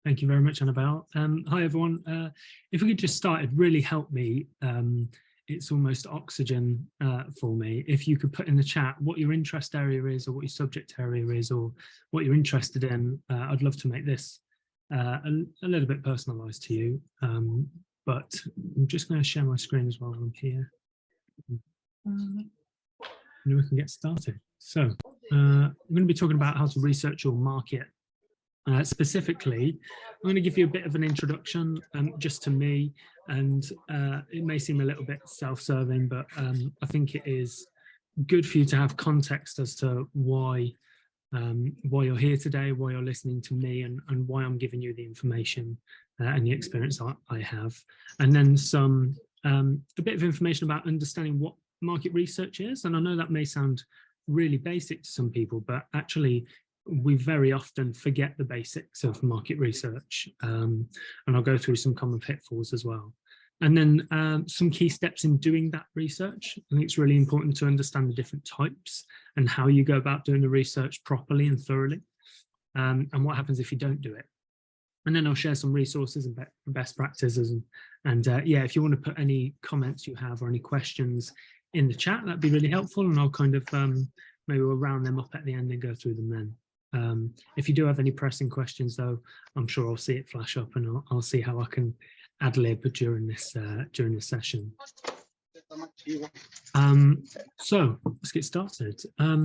Thank you very much, Annabelle. Hi, everyone. If we could just start, it'd really help me. It's almost oxygen for me. If you could put in the chat what your interest area is, or what your subject area is, or what you're interested in, I'd love to make this a little bit personalised to you. But I'm just going to share my screen as well while I'm here. And we can get started. So I'm going to be talking about how to research your market. Specifically, I'm going to give you a bit of an introduction just to me, and it may seem a little bit self-serving, but I think it is good for you to have context as to why you're here today, why you're listening to me, and why I'm giving you the information and the experience I have. And then a bit of information about understanding what market research is. And I know that may sound really basic to some people, but actually we very often forget the basics of market research, and I'll go through some common pitfalls as well. And then some key steps in doing that research. I think it's really important to understand the different types and how you go about doing the research properly and thoroughly, and what happens if you don't do it. And then I'll share some resources and best practices. And yeah, if you want to put any comments you have or any questions in the chat, that'd be really helpful. And I'll kind of maybe we'll round them up at the end and go through them then. If you do have any pressing questions, though, I'm sure I'll see it flash up, and I'll see how I can ad-lib during this session. So let's get started. My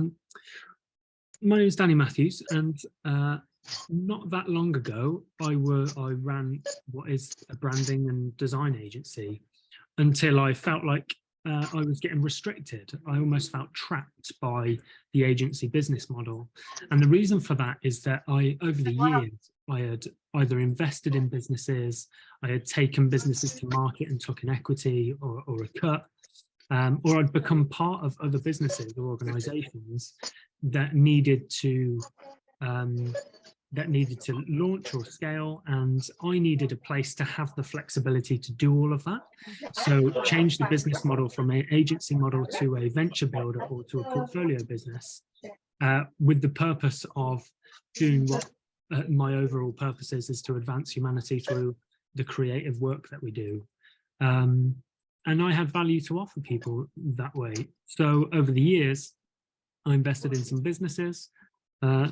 name is Danny Matthews, and not that long ago, I ran what is a branding and design agency until I felt like I was getting restricted. I almost felt trapped by the agency business model. And the reason for that is that over the years, I had either invested in businesses, I had taken businesses to market and took an equity or a cut, or I'd become part of other businesses or organizations that needed to launch or scale, and I needed a place to have the flexibility to do all of that. So change the business model from an agency model to a venture builder or to a portfolio business, with the purpose of doing what my overall purpose is to advance humanity through the creative work that we do. And I had value to offer people that way. So over the years, I invested in some businesses.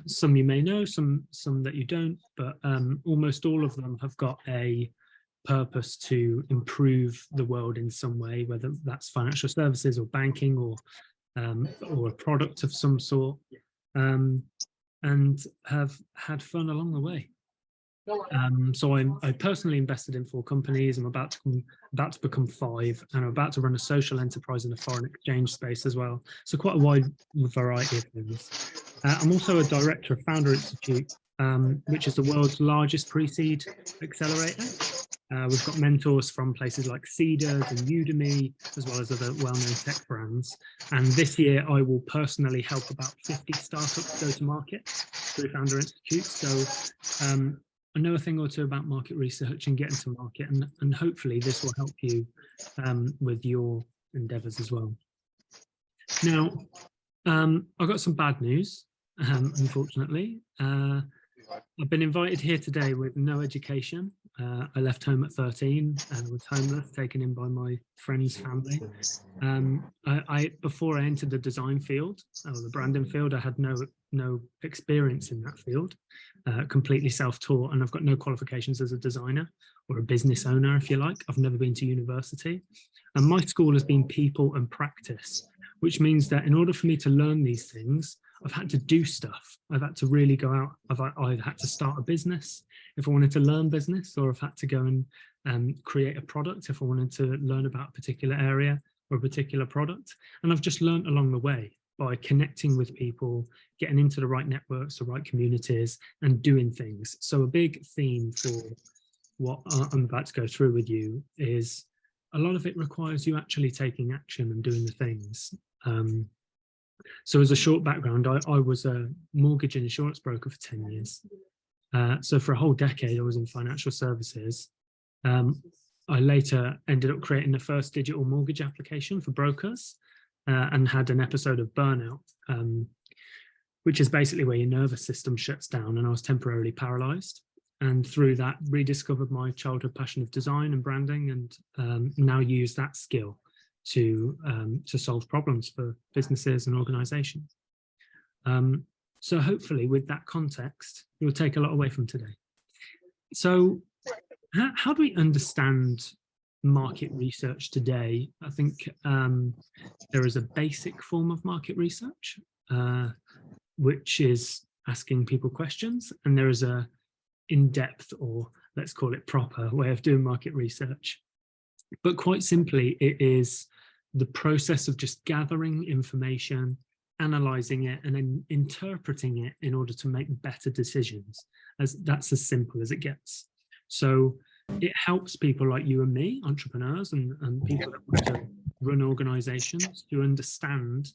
Some you may know, some that you don't, but almost all of them have got a purpose to improve the world in some way, whether that's financial services or banking or a product of some sort, and have had fun along the way. So I personally invested in 4 companies. I'm about to become 5, and I'm about to run a social enterprise in the foreign exchange space as well. So quite a wide variety of things. I'm also a director of Founder Institute, which is the world's largest pre-seed accelerator. We've got mentors from places like Seeders and Udemy, as well as other well-known tech brands. And this year, I will personally help about 50 startups go to market through Founder Institute. So I know a thing or two about market research and getting to market, and hopefully this will help you with your endeavors as well. Now, I've got some bad news, unfortunately. I've been invited here today with no education. I left home at 13 and was homeless, taken in by my friend's family. Before I entered the design field or the branding field, I had no experience in that field, completely self-taught, and I've got no qualifications as a designer or a business owner, if you like. I've never been to university, and my school has been people and practice, which means that in order for me to learn these things, I've had to do stuff. I've had to really go out. I've had to start a business if I wanted to learn business, or I've had to go and create a product if I wanted to learn about a particular area or a particular product. And I've just learned along the way by connecting with people, getting into the right networks, the right communities, and doing things. So a big theme for what I'm about to go through with you is a lot of it requires you actually taking action and doing the things. So as a short background, I was a mortgage and insurance broker for 10 years. So for a whole decade, I was in financial services. I later ended up creating the first digital mortgage application for brokers, and had an episode of burnout, which is basically where your nervous system shuts down, and I was temporarily paralyzed. and through that rediscovered my childhood passion of design and branding, and now use that skill to solve problems for businesses and organizations. So hopefully with that context, you'll take a lot away from today. So how do we understand market research today? I think there is a basic form of market research, which is asking people questions, and there is a in-depth, or let's call it proper, way of doing market research. But quite simply, it is the process of just gathering information, analysing it, and then interpreting it in order to make better decisions. That's as simple as it gets. So it helps people like you and me, entrepreneurs and people that want to run organisations, to understand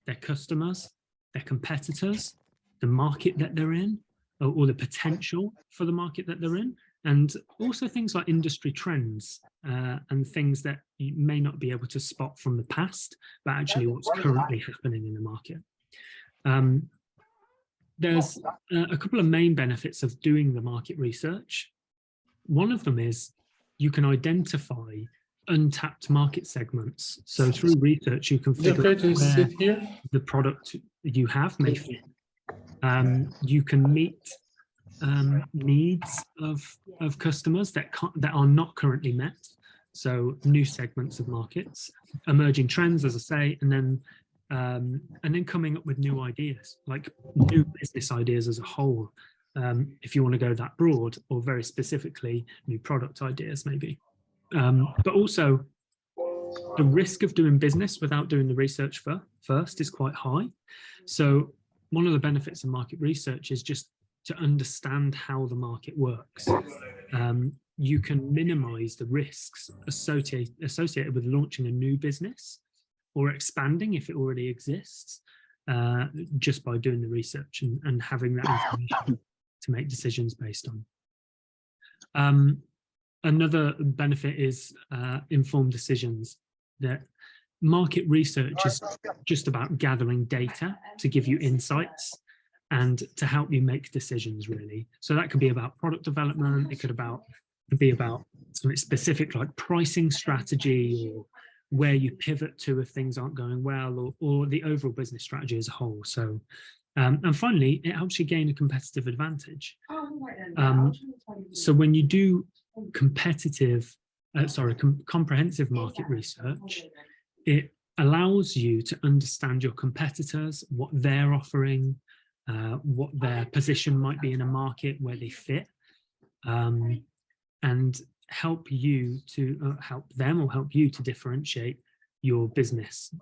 their customers, their competitors, the market that they're in, or the potential for the market that they're in, and also things like industry trends and things that you may not be able to spot from the past, but actually what's currently happening in the market. There's a couple of main benefits of doing the market research. One of them is you can identify untapped market segments. So through research, you can figure out where the product you have may fit. You can meet needs of customers that are not currently met. So new segments of markets, emerging trends, as I say, and then coming up with new ideas, like new business ideas as a whole, if you want to go that broad, or very specifically, new product ideas maybe. But also, the risk of doing business without doing the research first is quite high. So one of the benefits of market research is just to understand how the market works. You can minimize the risks associated with launching a new business or expanding if it already exists, just by doing the research and having that information to make decisions based on. Another benefit is informed decisions. That market research is just about gathering data to give you insights and to help you make decisions, really. So that could be about product development, it could be about something specific like pricing strategy, or where you pivot to if things aren't going well, or the overall business strategy as a whole. So and finally, it helps you gain a competitive advantage. So when you do comprehensive market research, it allows you to understand your competitors, what they're offering, what their position might be in a market, where they fit, and help you to help you to differentiate your business.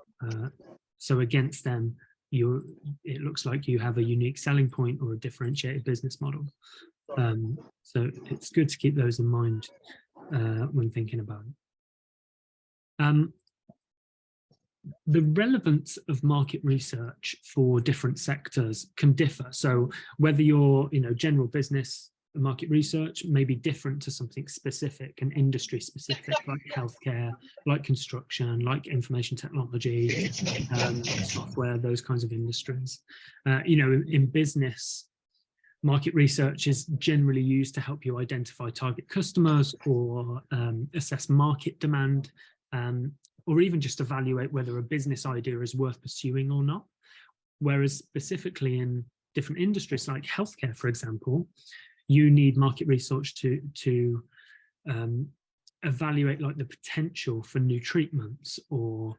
So against them, it looks like you have a unique selling point or a differentiated business model. So it's good to keep those in mind when thinking about it. The relevance of market research for different sectors can differ. So whether you're, general business market research may be different to something specific and industry specific, like healthcare, like construction, like information technology, software, those kinds of industries. In business, market research is generally used to help you identify target customers, or assess market demand, or even just evaluate whether a business idea is worth pursuing or not. Whereas specifically in different industries like healthcare, for example, you need market research to evaluate like the potential for new treatments, or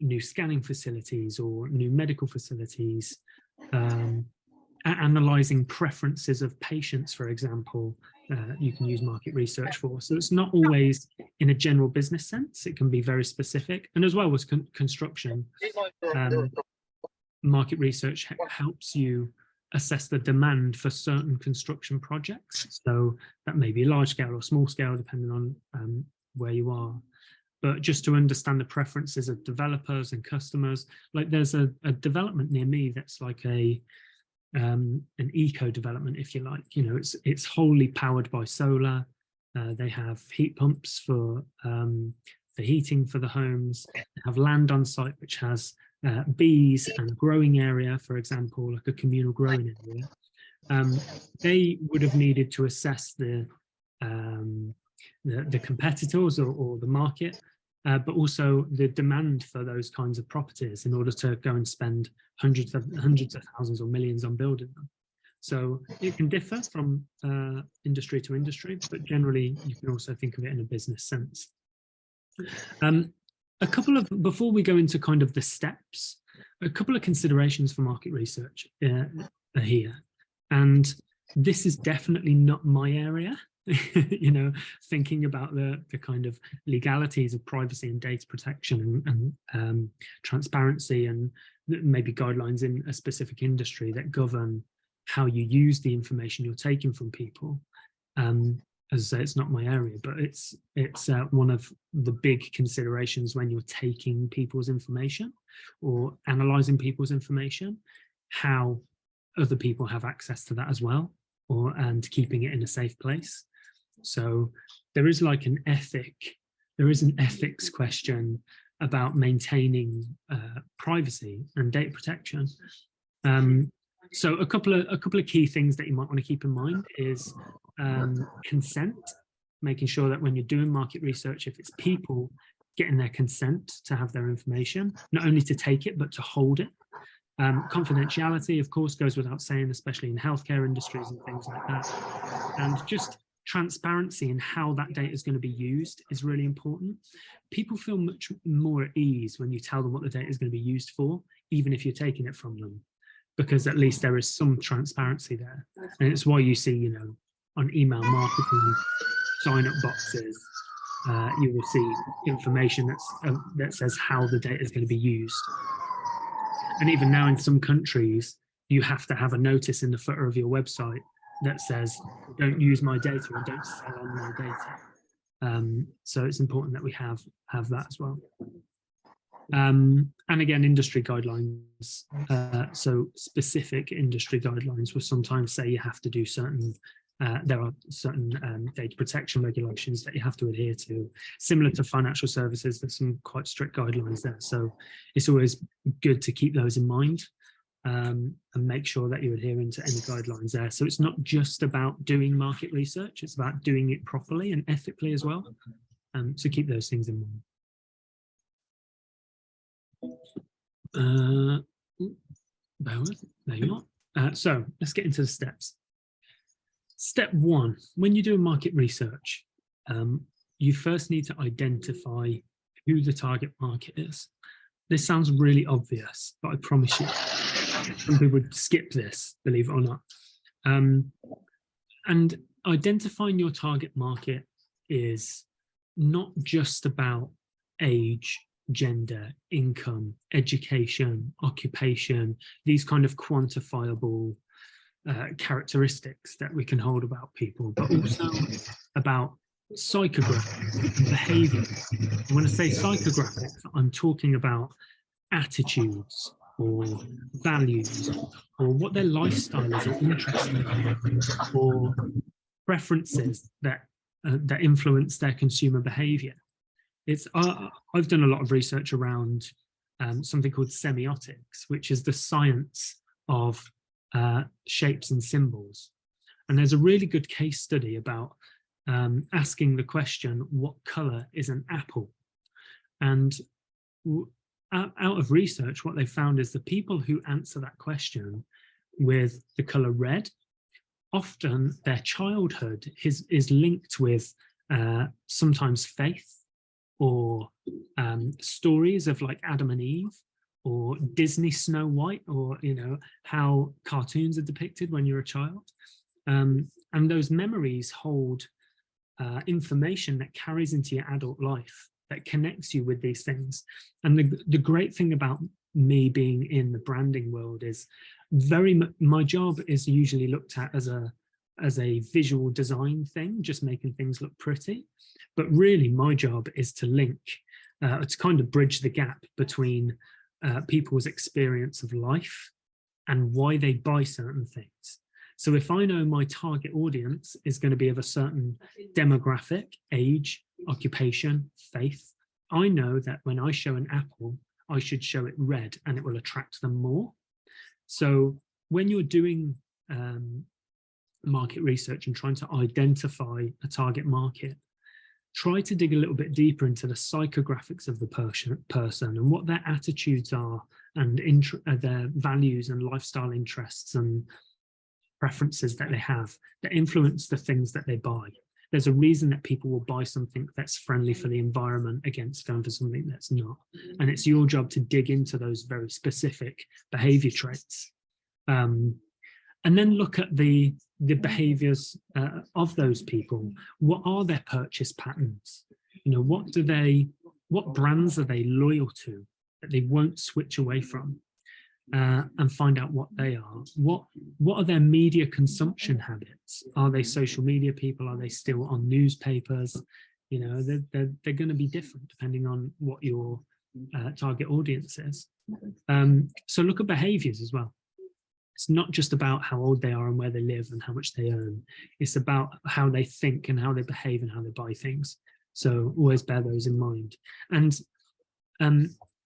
new scanning facilities, or new medical facilities, analysing preferences of patients, for example, you can use market research for. So it's not always in a general business sense, it can be very specific. And as well as construction, market research helps you assess the demand for certain construction projects. So that may be large scale or small scale, depending on where you are. But just to understand the preferences of developers and customers, like there's a development near me that's like an eco development, if you like. It's wholly powered by solar. They have heat pumps for heating for the homes. They have land on site which has bees and a growing area, for example, like a communal growing area. they would have needed to assess the competitors or the market, but also the demand for those kinds of properties in order to go and spend hundreds of thousands or millions on building them. So it can differ from industry to industry, but generally you can also think of it in a business sense. Before we go into kind of the steps, a couple of considerations for market research are here. And this is definitely not my area, you know, thinking about the kind of legalities of privacy and data protection and transparency and maybe guidelines in a specific industry that govern how you use the information you're taking from people. As I say, it's not my area, but it's one of the big considerations when you're taking people's information or analysing people's information, how other people have access to that as well, and keeping it in a safe place. So there is like an ethics question about maintaining privacy and data protection. So a couple of key things that you might want to keep in mind is consent, making sure that when you're doing market research, if it's people getting their consent to have their information, not only to take it, but to hold it. Confidentiality, of course, goes without saying, especially in healthcare industries and things like that. And just transparency in how that data is going to be used is really important. People feel much more at ease when you tell them what the data is going to be used for, even if you're taking it from them, because at least there is some transparency there. And it's why you see, you know, on email marketing sign-up boxes, you will see information that says how the data is going to be used. And even now in some countries, you have to have a notice in the footer of your website that says, don't use my data or don't sell on my data. So it's important that we have that as well. And again, industry guidelines. So specific industry guidelines will sometimes say you have to do certain, there are certain data protection regulations that you have to adhere to. Similar to financial services, there's some quite strict guidelines there. So it's always good to keep those in mind and make sure that you're adhering to any guidelines there. So it's not just about doing market research, it's about doing it properly and ethically as well. So keep those things in mind. There you are. So let's get into the steps. Step one, when you do market research, you first need to identify who the target market is. This sounds really obvious, but I promise you, some people would skip this, believe it or not. And identifying your target market is not just about age, gender, income, education, occupation, these kind of quantifiable characteristics that we can hold about people, but also about psychographics, behavior. When I say psychographics, I'm talking about attitudes or values or what their lifestyle is or interests in, or preferences that influence their consumer behavior. I've done a lot of research around something called semiotics, which is the science of shapes and symbols. And there's a really good case study about asking the question, what color is an apple? And out of research, what they found is the people who answer that question with the color red, often their childhood is linked with sometimes faith or stories of like Adam and Eve, or Disney Snow White, or, you know, how cartoons are depicted when you're a child. And those memories hold information that carries into your adult life, that connects you with these things. And the great thing about me being in the branding world is my job is usually looked at as a visual design thing, just making things look pretty. But really my job is to link, to kind of bridge the gap between people's experience of life and why they buy certain things. So if I know my target audience is going to be of a certain demographic, age, occupation, faith, I know that when I show an apple, I should show it red and it will attract them more. So when you're doing market research and trying to identify a target market, try to dig a little bit deeper into the psychographics of the person and what their attitudes are and their values and lifestyle interests and preferences that they have that influence the things that they buy. There's a reason that people will buy something that's friendly for the environment against going for something that's not. And it's your job to dig into those very specific behavior traits. And then look at the behaviors of those people. What are their purchase patterns? You know, what brands are they loyal to that they won't switch away from? And find out what they are. What are their media consumption habits? Are they social media people? Are they still on newspapers? You know, they're going to be different depending on what your target audience is. So look at behaviors as well. It's not just about how old they are and where they live and how much they earn. It's about how they think and how they behave and how they buy things. So always bear those in mind. And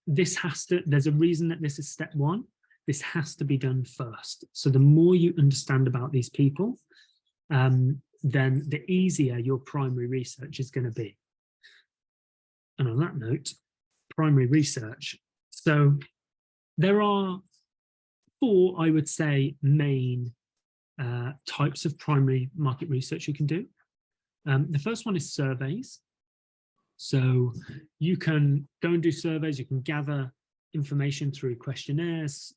there's a reason that this is step one. This has to be done first. So the more you understand about these people, then the easier your primary research is going to be. And on that note, primary research. So there are 4, I would say, main types of primary market research you can do. The first one is surveys. So you can go and do surveys, you can gather information through questionnaires,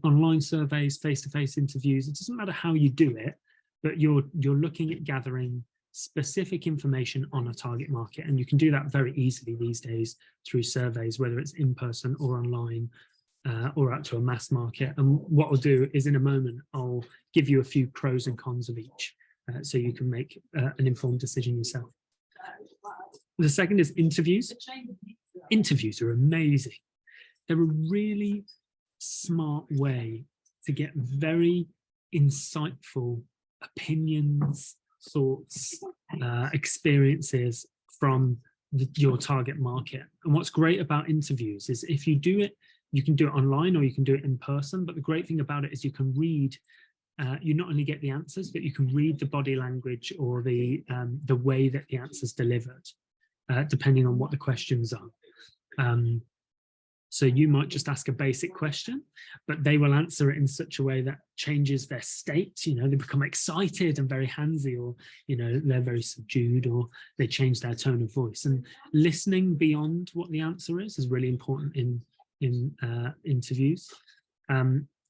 online surveys, face-to-face interviews. It doesn't matter how you do it, but you're looking at gathering specific information on a target market. And you can do that very easily these days through surveys, whether it's in person or online, or out to a mass market. And what I'll do is in a moment, I'll give you a few pros and cons of each, so you can make an informed decision yourself. The second is interviews. Interviews are amazing. They're a really smart way to get very insightful opinions, thoughts, experiences from your target market. And what's great about interviews is if you do it, you can do it online or you can do it in person. But the great thing about it is you can read, you not only get the answers, but you can read the body language or the way that the answer's delivered, depending on what the questions are. So you might just ask a basic question, but they will answer it in such a way that changes their state. You know, they become excited and very handsy, or, you know, they're very subdued, or they change their tone of voice. And listening beyond what the answer is really important in interviews.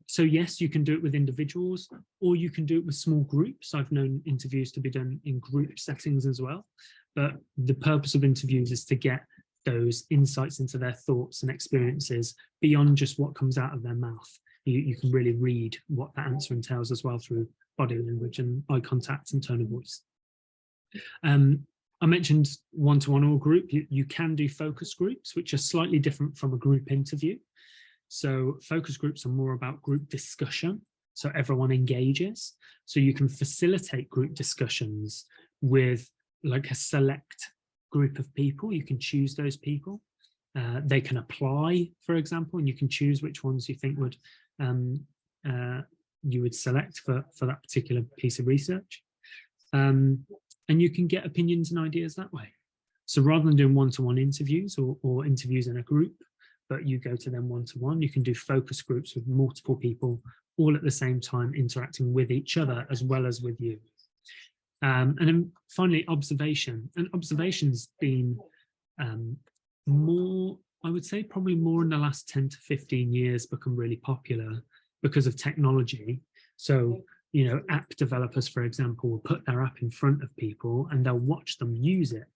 So yes, you can do it with individuals, or you can do it with small groups. I've known interviews to be done in group settings as well. But the purpose of interviews is to get those insights into their thoughts and experiences beyond just what comes out of their mouth. You can really read what that answer entails as well through body language and eye contact and tone of voice. I mentioned one-to-one or group. You can do focus groups, which are slightly different from a group interview. So focus groups are more about group discussion. So everyone engages. So you can facilitate group discussions with like a select group of people. You can choose those people. They can apply, for example, and you can choose which ones you think would you would select for that particular piece of research. And you can get opinions and ideas that way. So rather than doing one-to-one interviews or interviews in a group, but you go to them one-to-one, you can do focus groups with multiple people all at the same time, interacting with each other as well as with you. And then finally, observation. And observation's been more, I would say probably more in the last 10 to 15 years become really popular because of technology. So, you know, app developers, for example, will put their app in front of people and they'll watch them use it.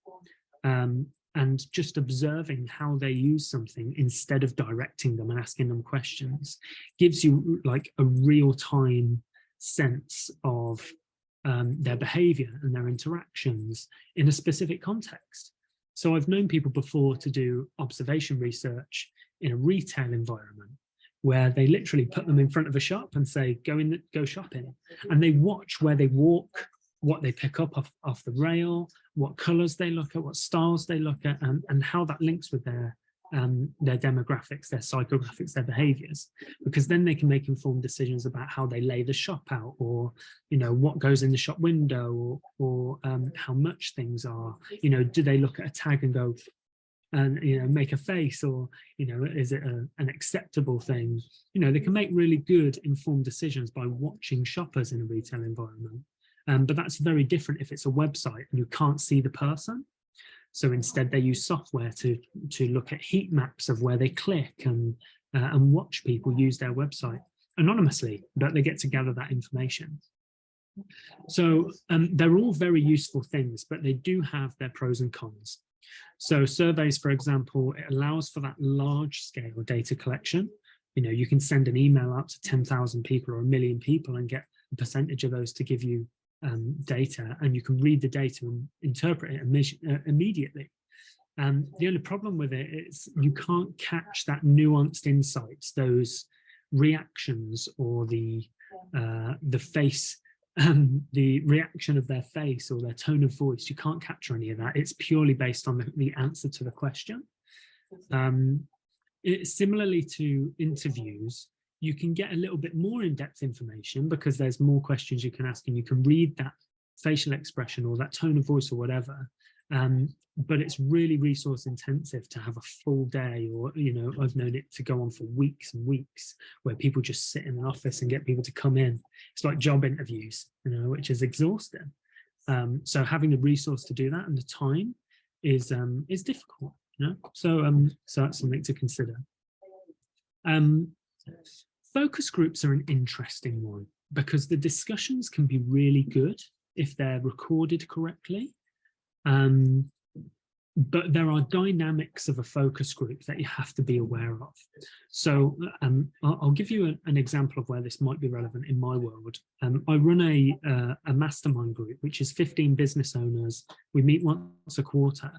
And just observing how they use something instead of directing them and asking them questions gives you like a real-time sense of their behavior and their interactions in a specific context. So I've known people before to do observation research in a retail environment where they literally put them in front of a shop and say, go shopping. And they watch where they walk, what they pick up off the rail, what colors they look at, what styles they look at, and how that links with their their demographics, their psychographics, their behaviors, because then they can make informed decisions about how they lay the shop out, or, you know, what goes in the shop window, or how much things are, you know, do they look at a tag and go, and, you know, make a face, or, you know, is it an acceptable thing? You know, they can make really good informed decisions by watching shoppers in a retail environment. But that's very different if it's a website and you can't see the person. So instead, they use software to look at heat maps of where they click, and watch people use their website anonymously, but they get to gather that information. So they're all very useful things, but they do have their pros and cons. So surveys, for example, it allows for that large scale data collection. You know, you can send an email out to 10,000 people or 1 million people and get a percentage of those to give you data, and you can read the data and interpret it immediately. The only problem with it is you can't catch that nuanced insights, those reactions, or the face, the reaction of their face or their tone of voice. You can't capture any of that. It's purely based on the answer to the question. Similarly to interviews, you can get a little bit more in-depth information because there's more questions you can ask, and you can read that facial expression or that tone of voice or whatever. But it's really resource intensive to have a full day, or, you know, I've known it to go on for weeks and weeks, where people just sit in an office and get people to come in. It's like job interviews, you know, which is exhausting. So having the resource to do that and the time is difficult, you know? So that's something to consider. Focus groups are an interesting one because the discussions can be really good if they're recorded correctly. But there are dynamics of a focus group that you have to be aware of. So I'll give you an example of where this might be relevant in my world. I run a mastermind group, which is 15 business owners. We meet once a quarter.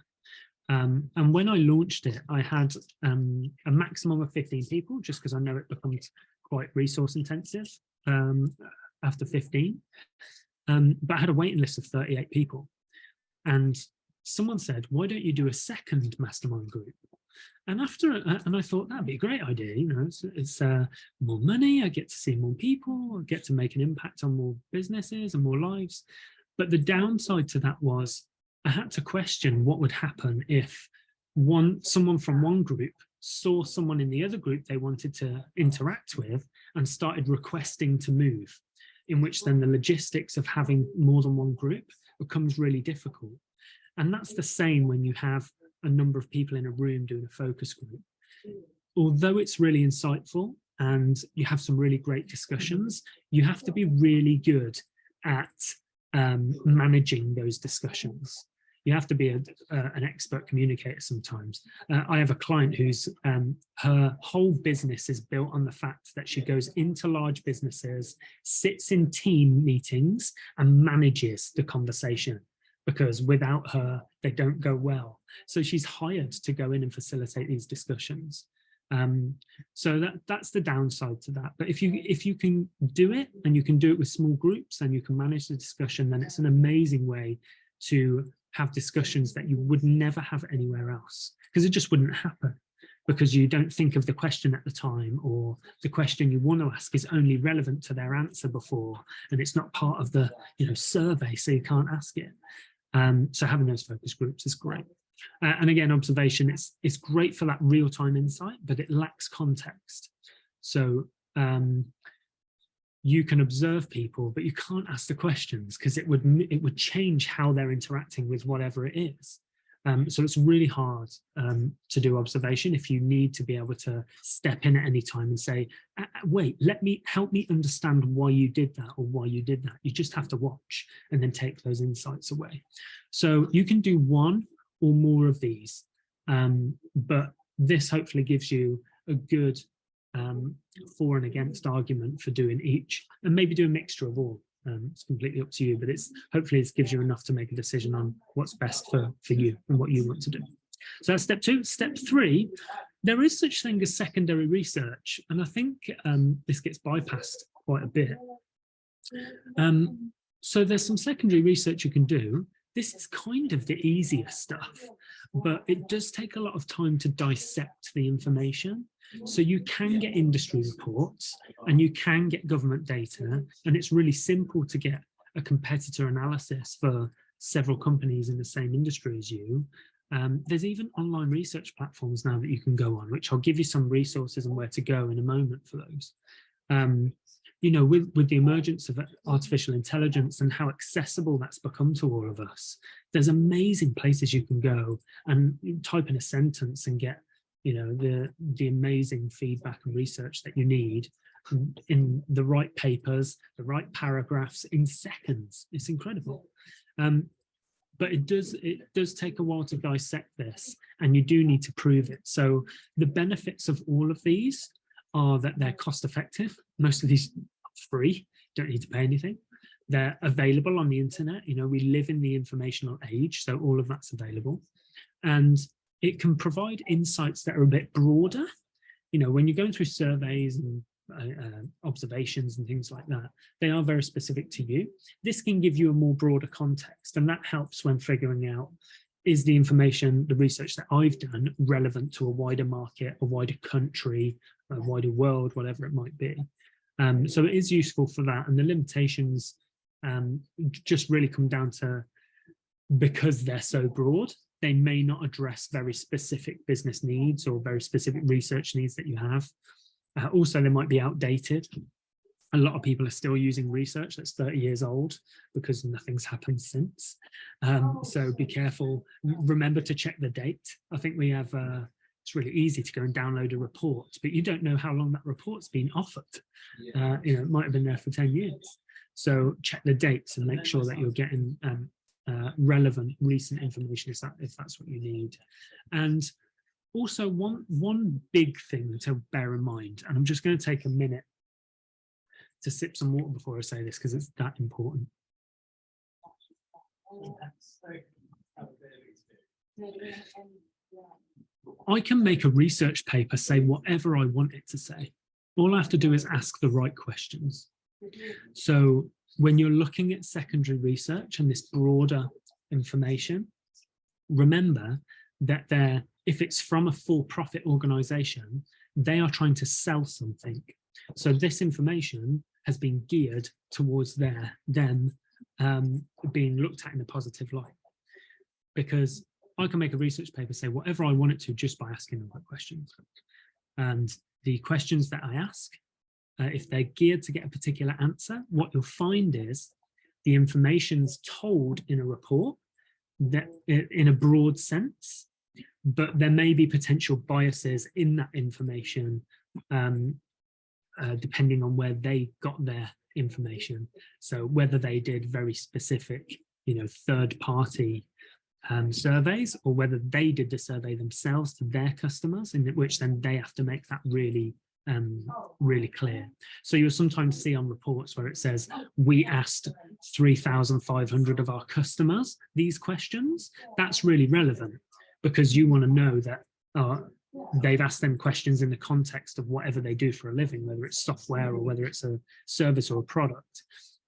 And when I launched it, I had a maximum of 15 people, just because I know it becomes quite resource intensive after 15. But I had a waiting list of 38 people. And someone said, why don't you do a second mastermind group? And I thought that'd be a great idea. You know, it's more money. I get to see more people. I get to make an impact on more businesses and more lives. But the downside to that was I had to question what would happen if someone from one group saw someone in the other group they wanted to interact with and started requesting to move, in which then the logistics of having more than one group becomes really difficult. And that's the same when you have a number of people in a room doing a focus group. Although it's really insightful and you have some really great discussions, you have to be really good at managing those discussions. You have to be an expert communicator sometimes. I have a client whose her whole business is built on the fact that she goes into large businesses, sits in team meetings and manages the conversation, because without her, they don't go well. So she's hired to go in and facilitate these discussions. So that's the downside to that. But if you can do it, and you can do it with small groups, and you can manage the discussion, then it's an amazing way to have discussions that you would never have anywhere else, because it just wouldn't happen, because you don't think of the question at the time, or the question you want to ask is only relevant to their answer before, and it's not part of the, you know, survey, so you can't ask it. So having those focus groups is great. And again, observation, it's great for that real-time insight, but it lacks context. So you can observe people, but you can't ask the questions, because it would change how they're interacting with whatever it is. So it's really hard to do observation if you need to be able to step in at any time and say, wait, help me understand why you did that, or why you did that. You just have to watch and then take those insights away. So you can do one or more of these, but this hopefully gives you a good for and against argument for doing each, and maybe do a mixture of all. It's completely up to you, but hopefully it gives you enough to make a decision on what's best for you and what you want to do. So that's step 2. Step 3, there is such thing as secondary research, and I think this gets bypassed quite a bit. So there's some secondary research you can do, This is kind of the easier stuff, but it does take a lot of time to dissect the information. So you can get industry reports and you can get government data, and it's really simple to get a competitor analysis for several companies in the same industry as you. There's even online research platforms now that you can go on, which I'll give you some resources and where to go in a moment for those. You know, with the emergence of artificial intelligence and how accessible that's become to all of us, there's amazing places you can go and type in a sentence and get, you know, the amazing feedback and research that you need in the right papers, the right paragraphs in seconds. It's incredible. But it does take a while to dissect this, and you do need to prove it. So the benefits of all of these are that they're cost effective. Most of these are free, don't need to pay anything. They're available on the internet. You know, we live in the informational age, so all of that's available. And it can provide insights that are a bit broader. You know, when you're going through surveys and observations and things like that, they are very specific to you. This can give you a more broader context, and that helps when figuring out, is the information, the research that I've done, relevant to a wider market, a wider country, a wider world, whatever it might be. So it is useful for that, and the limitations just really come down to, because they're so broad, they may not address very specific business needs or very specific research needs that you have. Also, they might be outdated. A lot of people are still using research that's 30 years old because nothing's happened since. So be careful. Remember to check the date. I think we have, it's really easy to go and download a report, but you don't know how long that report's been offered. You know, it might have been there for 10 years. So check the dates and make sure that you're getting relevant, recent information if that's what you need. And also one big thing to bear in mind, and I'm just going to take a minute to sip some water before I say this because it's that important. I can make a research paper say whatever I want it to say. All I have to do is ask the right questions. So when you're looking at secondary research and this broader information, remember that if it's from a for-profit organization, they are trying to sell something. So this information has been geared towards them being looked at in a positive light. Because I can make a research paper say whatever I want it to just by asking the right questions. And the questions that I ask, if they're geared to get a particular answer, what you'll find is the information's told in a report that in a broad sense, but there may be potential biases in that information depending on where they got their information. So whether they did very specific, you know, third-party surveys, or whether they did the survey themselves to their customers, in which then they have to make that really really clear. So you'll sometimes see on reports where it says, we asked 3,500 of our customers these questions. That's really relevant because you want to know that they've asked them questions in the context of whatever they do for a living, whether it's software or whether it's a service or a product.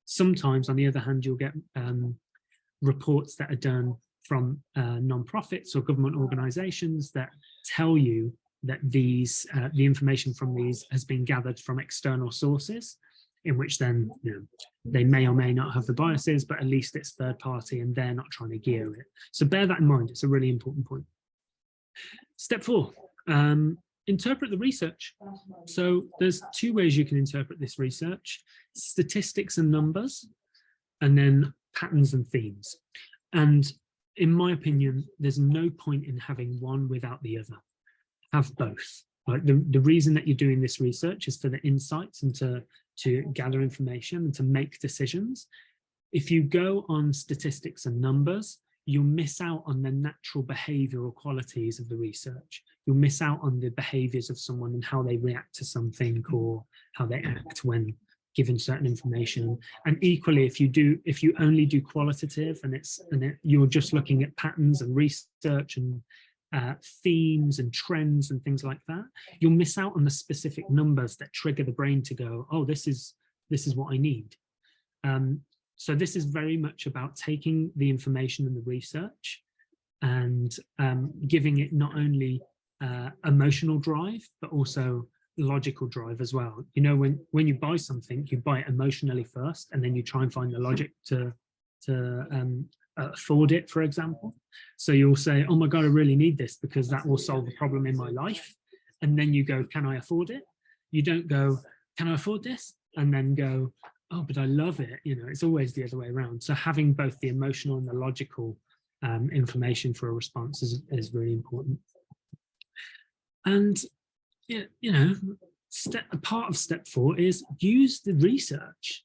Sometimes, on the other hand, you'll get reports that are done from non-profits or government organizations that tell you that the information from these has been gathered from external sources, in which then, you know, they may or may not have the biases, but at least it's third party and they're not trying to gear it. So bear that in mind. It's a really important point. Step 4, interpret the research. So there's 2 ways you can interpret this research: statistics and numbers, and then patterns and themes. And in my opinion, there's no point in having one without the other. Have both. Like the reason that you're doing this research is for the insights and to gather information and to make decisions. If you go on statistics and numbers, you'll miss out on the natural behavioral qualities of the research. You'll miss out on the behaviors of someone and how they react to something or how they act when given certain information. And equally, if you only do qualitative and you're just looking at patterns and research and themes and trends and things like that, you'll miss out on the specific numbers that trigger the brain to go, oh, this is what I need. So this is very much about taking the information and the research and giving it not only emotional drive, but also logical drive as well. You know, when you buy something, you buy it emotionally first, and then you try and find the logic to afford it, for example. So you'll say, oh my God, I really need this because that will solve a problem in my life. And then you go, can I afford it? You don't go, can I afford this? And then go, oh, but I love it. You know, it's always the other way around. So having both the emotional and the logical information for a response is really important. And, you know, part of step 4 is use the research.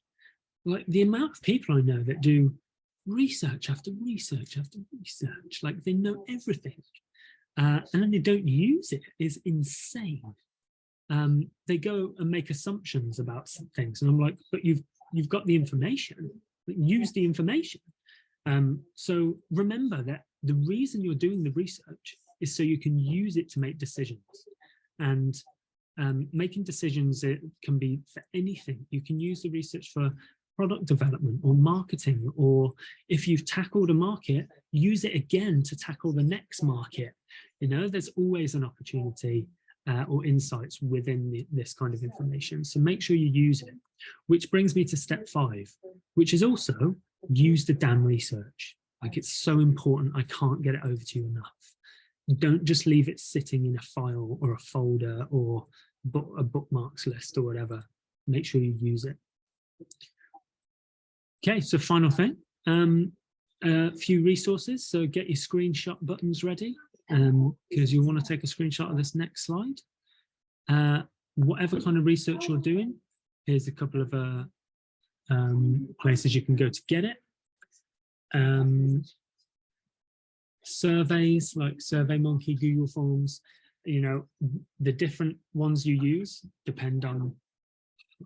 Like the amount of people I know that do research after research after research, like they know everything, and then they don't use it is insane. They go and make assumptions about some things, and I'm like, but you've got the information, use the information. So remember that the reason you're doing the research is so you can use it to make decisions. And making decisions, it can be for anything. You can use the research for product development or marketing, or if you've tackled a market, use it again to tackle the next market. You know, there's always an opportunity or insights within this kind of information. So make sure you use it, which brings me to step 5, which is also use the damn research. Like, it's so important. I can't get it over to you enough. Don't just leave it sitting in a file or a folder or a bookmarks list or whatever. Make sure you use it. Okay, so final thing, a few resources. So get your screenshot buttons ready, because you'll want to take a screenshot of this next slide. Whatever kind of research you're doing, here's a couple of places you can go to get it. Surveys like SurveyMonkey, Google Forms, you know, the different ones you use depend on,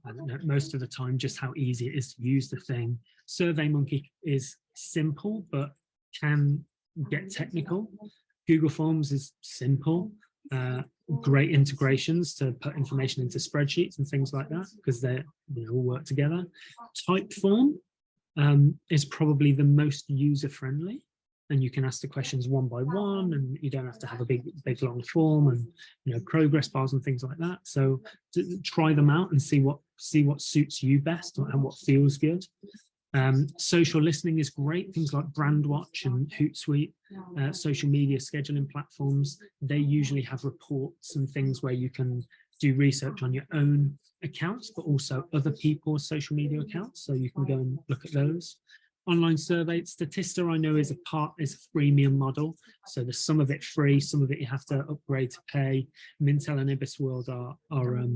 I don't know, most of the time, just how easy it is to use the thing. SurveyMonkey is simple, but can get technical. Google Forms is simple, great integrations to put information into spreadsheets and things like that, because they all work together. Typeform is probably the most user-friendly, and you can ask the questions one by one, and you don't have to have a big long form, and progress bars and things like that. So try them out and see what suits you best and what feels good. Social listening is great. Things like Brandwatch and Hootsuite, social media scheduling platforms, they usually have reports and things where you can do research on your own accounts, but also other people's social media accounts, so you can go and look at those. Online survey, Statista, I know is a freemium model, so there's some of it free, some of it you have to upgrade to pay. Mintel and IBISWorld are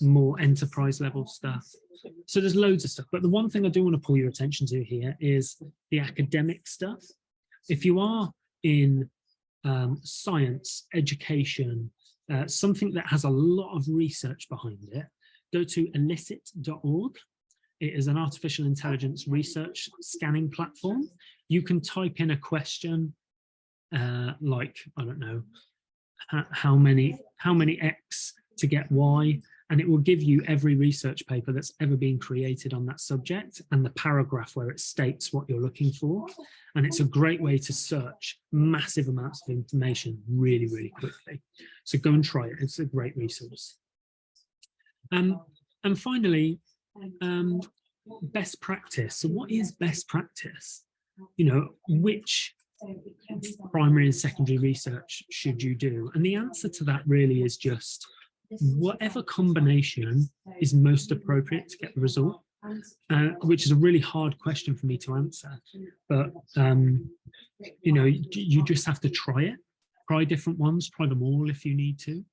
more enterprise level stuff. So there's loads of stuff, but the one thing I do want to pull your attention to here is the academic stuff. If you are in science, education, something that has a lot of research behind it, go to elicit.org. It is an artificial intelligence research scanning platform. You can type in a question like, I don't know, how many X to get Y, and it will give you every research paper that's ever been created on that subject and the paragraph where it states what you're looking for. And it's a great way to search massive amounts of information really, really quickly. So go and try it. It's a great resource. And finally, best practice. So what is best practice? Which primary and secondary research should you do? And the answer to that really is just whatever combination is most appropriate to get the result, which is a really hard question for me to answer. But, you just have to try it. Try different ones, try them all if you need to.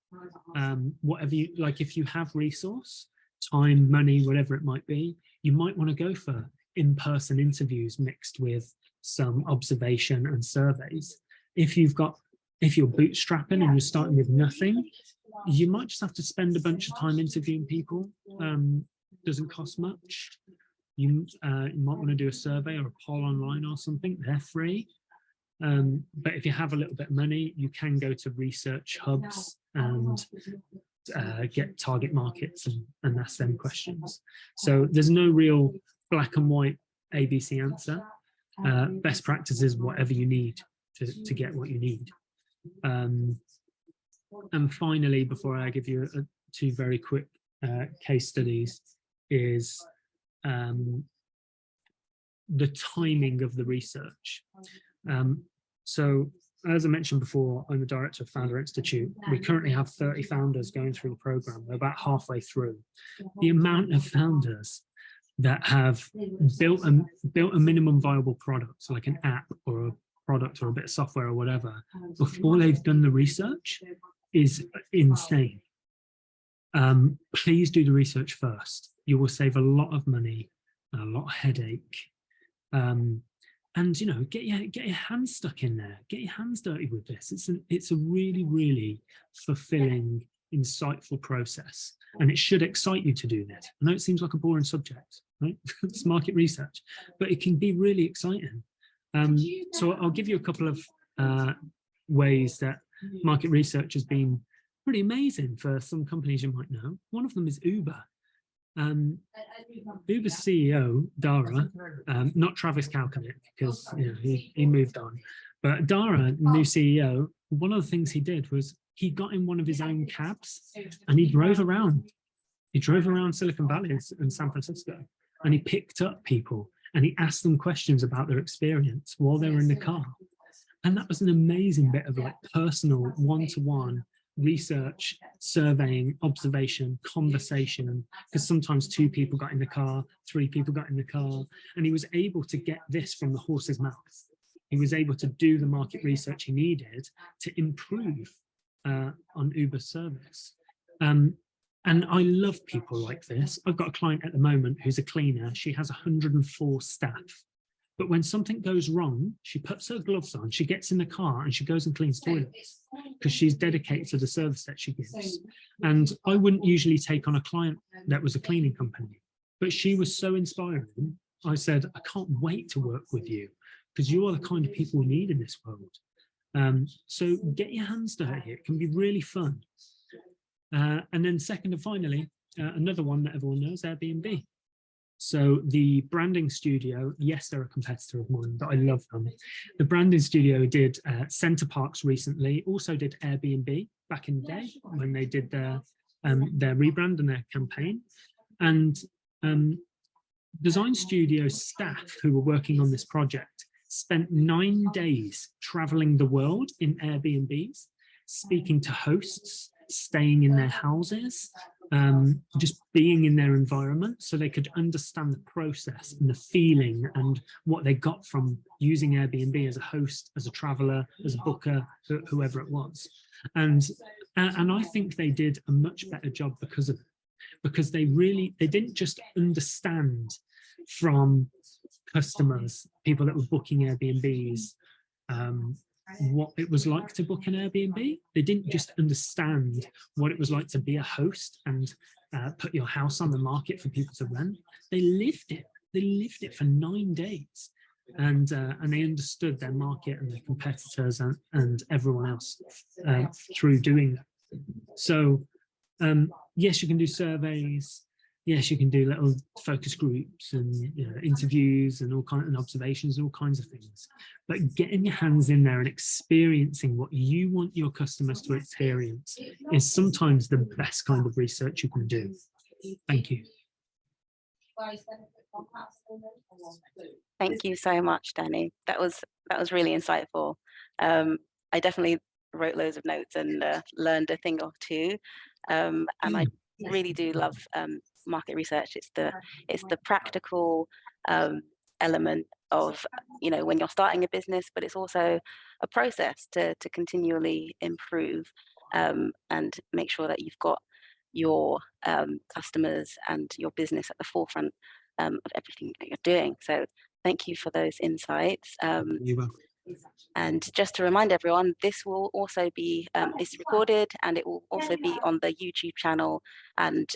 Whatever you like, if you have resource, time, money, whatever it might be, you might want to go for in-person interviews mixed with some observation and surveys. If you're bootstrapping and you're starting with nothing, you might just have to spend a bunch of time interviewing people. Doesn't cost much. You might want to do a survey or a poll online or something. They're free. But if you have a little bit of money, you can go to research hubs and get target markets and ask them questions. So there's no real black and white ABC answer. Best practice is whatever you need to get what you need. And finally, before I give you two very quick case studies, is the timing of the research. So as I mentioned before, I'm the director of Founder Institute. We currently have 30 founders going through the program. We're about halfway through. The amount of founders that have built a minimum viable product, so like an app or a product or a bit of software or whatever, before they've done the research is insane. Please do the research first. You will save a lot of money and a lot of headache. And you know, get your hands stuck in there. Get your hands dirty with this. It's a really, really fulfilling, insightful process, and it should excite you to do this. I know it seems like a boring subject, right? It's market research, but it can be really exciting. So I'll give you a couple of ways that market research has been pretty amazing for some companies you might know. One of them is Uber. Uber's CEO, Dara, not Travis Kalanick, because you know, he moved on, but Dara, new CEO, one of the things he did was he got in one of his own cabs and he drove around. He drove around Silicon Valley and San Francisco, and he picked up people and he asked them questions about their experience while they were in the car. And that was an amazing bit of like personal one-to-one research, surveying, observation, conversation, because sometimes 2 people got in the car, 3 people got in the car, and he was able to get this from the horse's mouth. He was able to do the market research he needed to improve on Uber's service. And I love people like this. I've got a client at the moment who's a cleaner. She has 104 staff. But when something goes wrong, she puts her gloves on, she gets in the car and she goes and cleans toilets because she's dedicated to the service that she gives. And I wouldn't usually take on a client that was a cleaning company, but she was so inspiring. I said, I can't wait to work with you because you are the kind of people we need in this world. So get your hands dirty. It can be really fun. And then second and finally, another one that everyone knows, Airbnb. So the branding studio, yes, they're a competitor of mine, but I love them. The branding studio did Center Parks recently, also did Airbnb back in the day when they did their rebrand and their campaign. And design studio staff who were working on this project spent 9 days traveling the world in Airbnbs, speaking to hosts, staying in their houses, just being in their environment so they could understand the process and the feeling and what they got from using Airbnb as a host, as a traveler, as a booker, whoever it was. And I think they did a much better job because of it, because they didn't just understand from customers, people that were booking Airbnbs, what it was like to book an Airbnb. They didn't just understand what it was like to be a host and put your house on the market for people to rent. They lived it. They lived it for 9 days, and they understood their market and their competitors and everyone else through doing that. So yes, you can do surveys. Yes, you can do little focus groups and interviews and all kinds of observations and all kinds of things. But getting your hands in there and experiencing what you want your customers to experience is sometimes the best kind of research you can do. Thank you. Thank you so much, Danny. That was really insightful. I definitely wrote loads of notes and learned a thing or two. And I really do love market research. It's the practical element of when you're starting a business, but it's also a process to continually improve and make sure that you've got your customers and your business at the forefront of everything that you're doing. So thank you for those insights. You're welcome. And just to remind everyone, this will also be it's recorded, and it will also be on the YouTube channel, and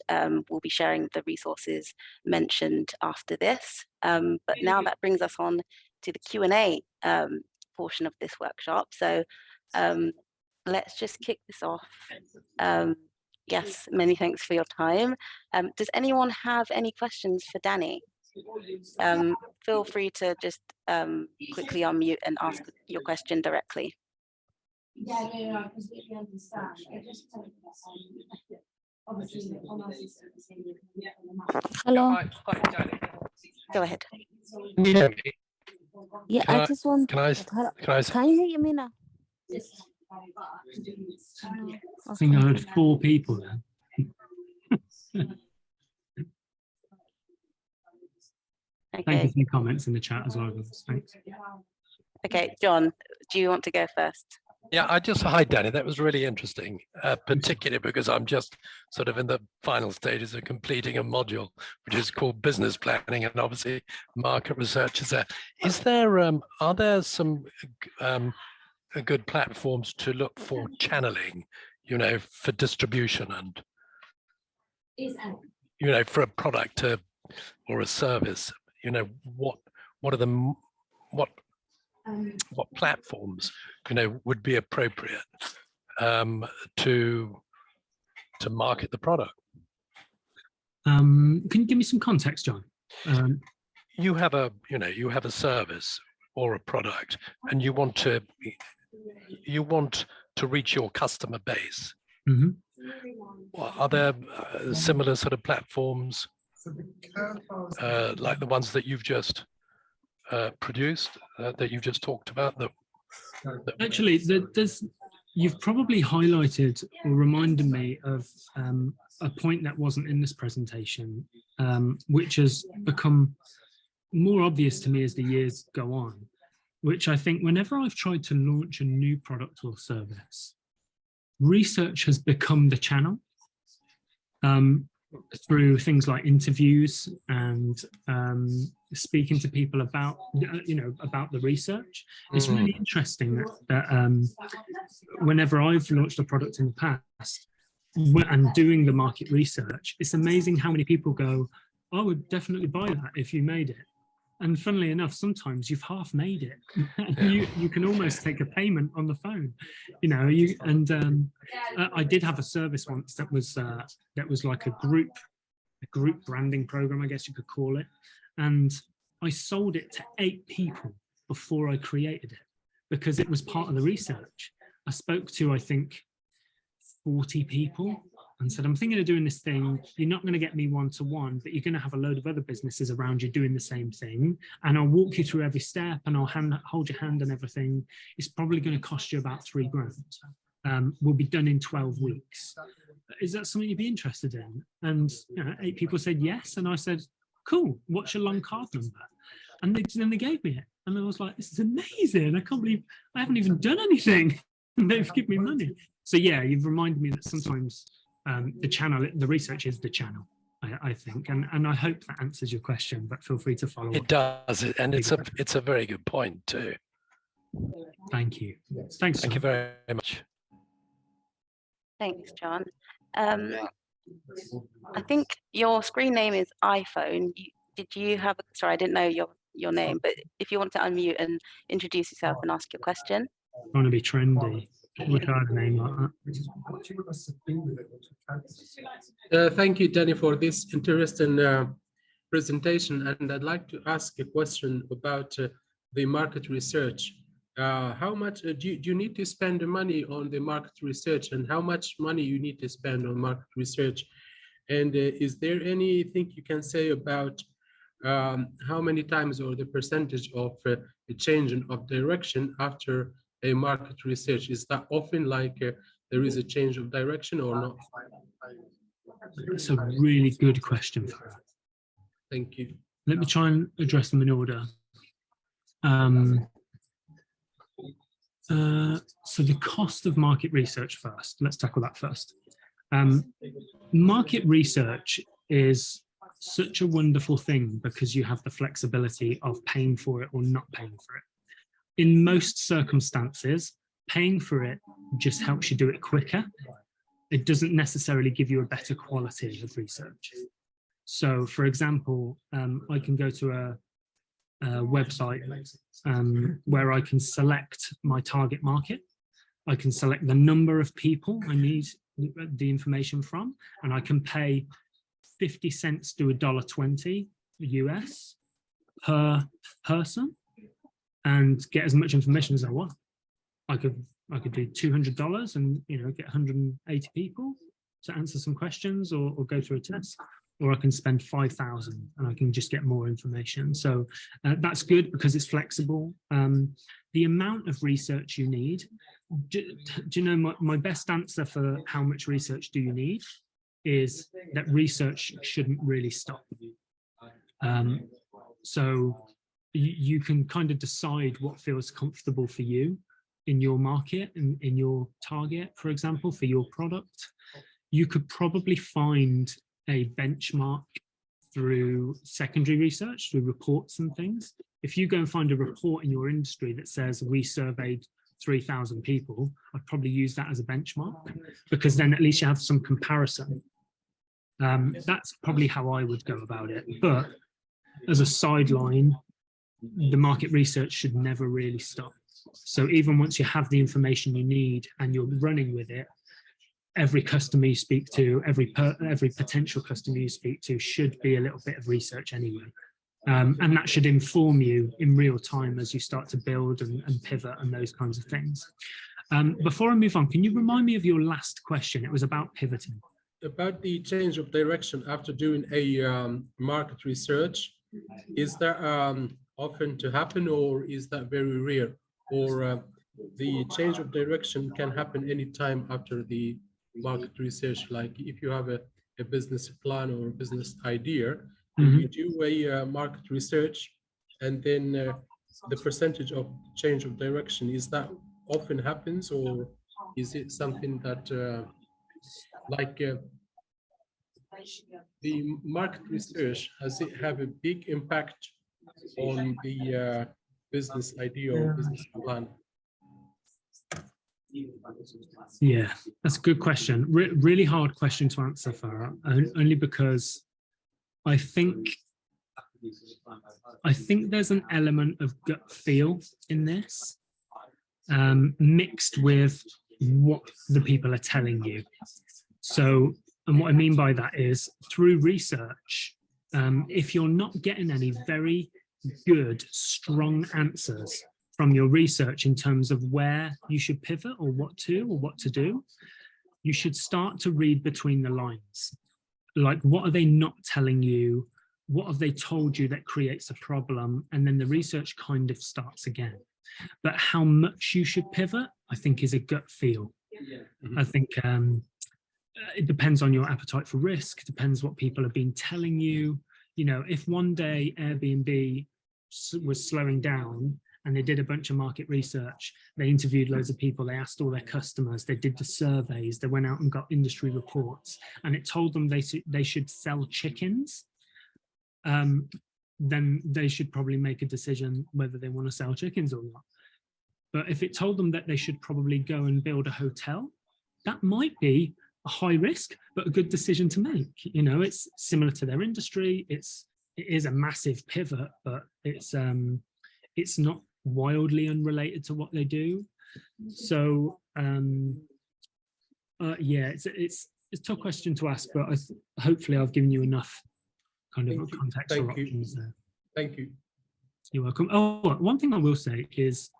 we'll be sharing the resources mentioned after this. But now that brings us on to the Q&A portion of this workshop. So let's just kick this off. Yes, many thanks for your time. Does anyone have any questions for Danny? feel free to just quickly unmute and ask your question directly. Yeah, no, I completely understand. I just obviously on our system. Hello. Go ahead. Can you hear me? Yeah, Can I just want. Can I? Can you hear me now? I think I heard 4 people then. Thank you Okay. for your comments in the chat as well. Thanks. Okay, John, do you want to go first? Yeah, hi, Danny. That was really interesting, particularly because I'm just sort of in the final stages of completing a module, which is called business planning, and obviously market research is there. Are there some good platforms to look for channeling, for distribution and, for a product or a service? What are the what platforms would be appropriate to market the product? Can you give me some context, John? You have a service or a product, and you want to reach your customer base. Mm-hmm. Are there similar sort of platforms like the ones that you've just produced, that you've just talked about? Actually, you've probably highlighted or reminded me of a point that wasn't in this presentation, which has become more obvious to me as the years go on, which I think whenever I've tried to launch a new product or service, research has become the channel. Through things like interviews and speaking to people about the research. It's really interesting that whenever I've launched a product in the past and doing the market research, it's amazing how many people go, I would definitely buy that if you made it. And funnily enough, sometimes you've half made it. You can almost take a payment on the phone, I did have a service once that was like a group branding program, I guess you could call it. And I sold it to 8 people before I created it because it was part of the research. I spoke to, I think, 40 people and said, I'm thinking of doing this thing. You're not going to get me one-to-one, but you're going to have a load of other businesses around you doing the same thing. And I'll walk you through every step and I'll hold your hand and everything. It's probably going to cost you about $3,000. Will be done in 12 weeks. Is that something you'd be interested in? And 8 people said yes. And I said, cool, what's your long card number? And then they gave me it. And I was like, this is amazing. I can't believe I haven't even done anything. And they've given me money. So yeah, you've reminded me that sometimes the research is the channel, I think. And I hope that answers your question, but feel free to follow up. It does, and it's a very good point too. Thank you. Thanks. Thank you very much. Thanks, John. I think your screen name is iPhone. Did you have? Sorry, I didn't know your name, but if you want to unmute and introduce yourself and ask your question. I want to be trendy. We had a name like that. Thank you, Danny, for this interesting presentation. And I'd like to ask a question about the market research. How much do you need to spend the money on the market research, and how much money you need to spend on market research? And is there anything you can say about how many times or the percentage of a change of direction after a market research? Is that often like there is a change of direction or not? That's a really good question, Farah. Thank you. Let me try and address them in order. So the cost of market research first. Let's tackle that first. Market research is such a wonderful thing because you have the flexibility of paying for it or not paying for it. In most circumstances, paying for it just helps you do it quicker. It doesn't necessarily give you a better quality of research. So, for example, I can go to a website where I can select my target market. I can select the number of people I need the information from, and I can pay 50 cents to $1.20 US per person and get as much information as I want. I could do $200 and get 180 people to answer some questions or go through a test, or I can spend 5,000 and I can just get more information. So that's good because it's flexible. The amount of research you need, do you know my best answer for how much research do you need is that research shouldn't really stop. So you can kind of decide what feels comfortable for you in your market and in your target, for example, for your product. You could probably find a benchmark through secondary research, through reports and things. If you go and find a report in your industry that says we surveyed 3,000 people, I'd probably use that as a benchmark, because then at least you have some comparison. That's probably how I would go about it. But as a sideline, the market research should never really stop. So even once you have the information you need and you're running with it, every customer you speak to, every potential customer you speak to should be a little bit of research anyway. And that should inform you in real time as you start to build and pivot and those kinds of things. Before I move on, can you remind me of your last question? It was about pivoting. About the change of direction after doing a market research. Is that often to happen, or is that very rare? Or the change of direction can happen anytime after the market research? Like if you have a business plan or a business idea, and you do a market research, and then the percentage of change of direction, is that often happens, or is it something that the market research, has it have a big impact on the business idea or business plan? Yeah, that's a good question. Really hard question to answer, Farah, only because I think there's an element of gut feel in this, mixed with what the people are telling you. So, and what I mean by that is through research, if you're not getting any very good, strong answers from your research in terms of where you should pivot or what to do, you should start to read between the lines. Like, what are they not telling you? What have they told you that creates a problem? And then the research kind of starts again. But how much you should pivot, I think, is a gut feel. I think it depends on your appetite for risk, depends what people have been telling you. If one day Airbnb was slowing down and they did a bunch of market research, they interviewed loads of people, they asked all their customers, they did the surveys, they went out and got industry reports, and it told them they should sell chickens, then they should probably make a decision whether they want to sell chickens or not. But if it told them that they should probably go and build a hotel, that might be a high risk, but a good decision to make. It's similar to their industry. It is a massive pivot, but it's not wildly unrelated to what they do. So yeah, it's a tough question to ask, but hopefully I've given you enough kind of context or options there. Thank you. You're welcome. Oh, one thing I will say is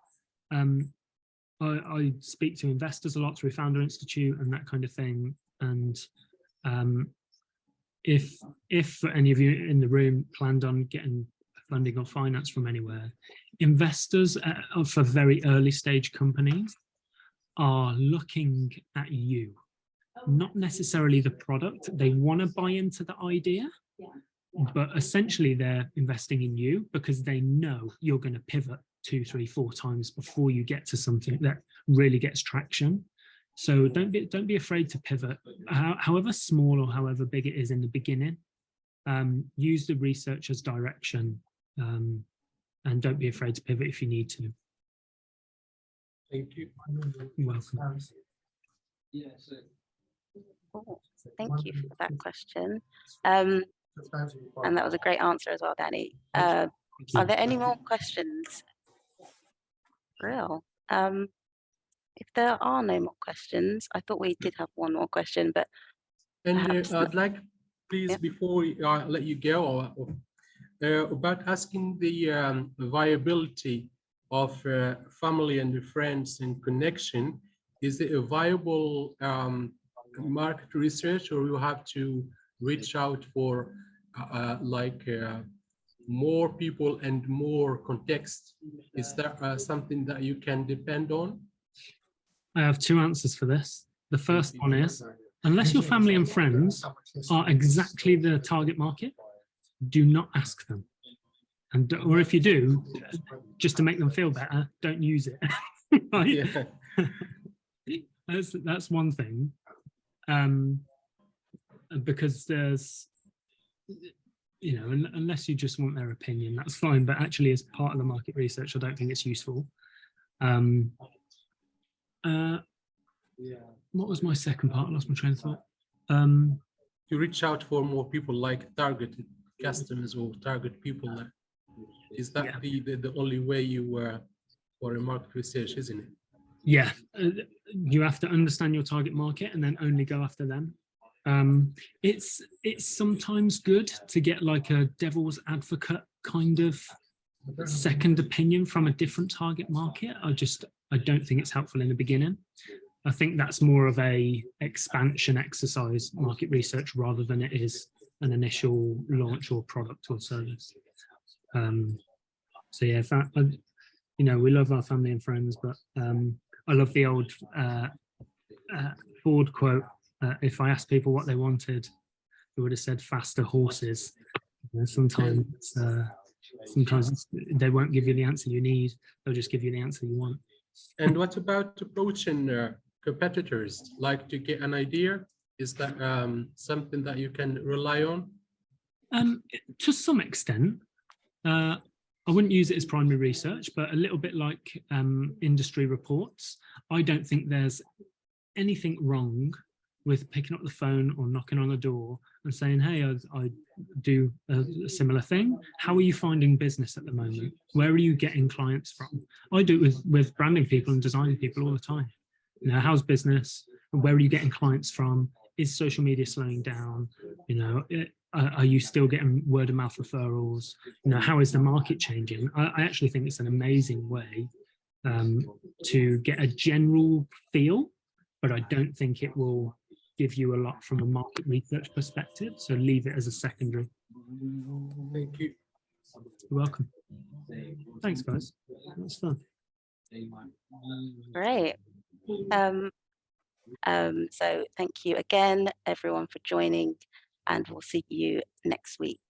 I speak to investors a lot through Founder Institute and that kind of thing. And if any of you in the room planned on getting funding or finance from anywhere, investors for very early stage companies are looking at you, not necessarily the product. They want to buy into the idea, but essentially they're investing in you because they know you're going to pivot 2, 3, 4 times before you get to something that really gets traction. So don't be afraid to pivot, however small or however big it is in the beginning. Use the research as direction, and don't be afraid to pivot if you need to. Thank you. You're welcome. Oh, thank you for that question. And that was a great answer as well, Danny. Are there any more questions? Real. If there are no more questions, I thought we did have one more question, but and I'd like, please, before I let you go, about asking the viability of family and friends and connection. Is it a viable market research, or you have to reach out for more people and more context? Is that something that you can depend on? I have two answers for this. The first one is, unless your family and friends are exactly the target market, do not ask them. And or if you do, just to make them feel better, don't use it. Right? Yeah. That's one thing. Because there's, you know, unless you just want their opinion, that's fine. But actually, as part of the market research, I don't think it's useful. What was my second part? I lost my train of thought. To reach out for more people, like target customers or target people. Is that the only way you for a market research, isn't it? Yeah, you have to understand your target market and then only go after them. It's sometimes good to get like a devil's advocate kind of second opinion from a different target market. I don't think it's helpful in the beginning. I think that's more of a expansion exercise, market research, rather than it is an initial launch or product or service. So yeah, you know, we love our family and friends, but I love the old Ford quote. If I asked people what they wanted, they would have said faster horses. You know, sometimes they won't give you the answer you need. They'll just give you the answer you want. And what about approaching competitors, like to get an idea? Is that something that you can rely on? To some extent. I wouldn't use it as primary research, but a little bit like industry reports. I don't think there's anything wrong with picking up the phone or knocking on a door and saying, hey, I do a similar thing. How are you finding business at the moment? Where are you getting clients from? I do it with branding people and designing people all the time. You know, how's business? Where are you getting clients from? Is social media slowing down? You know, are you still getting word of mouth referrals? You know, how is the market changing? I actually think it's an amazing way to get a general feel, but I don't think it will give you a lot from a market research perspective. So leave it as a secondary. Thank you. You're welcome. Thanks, guys. That's fun. Great. So thank you again, everyone, for joining, and we'll see you next week.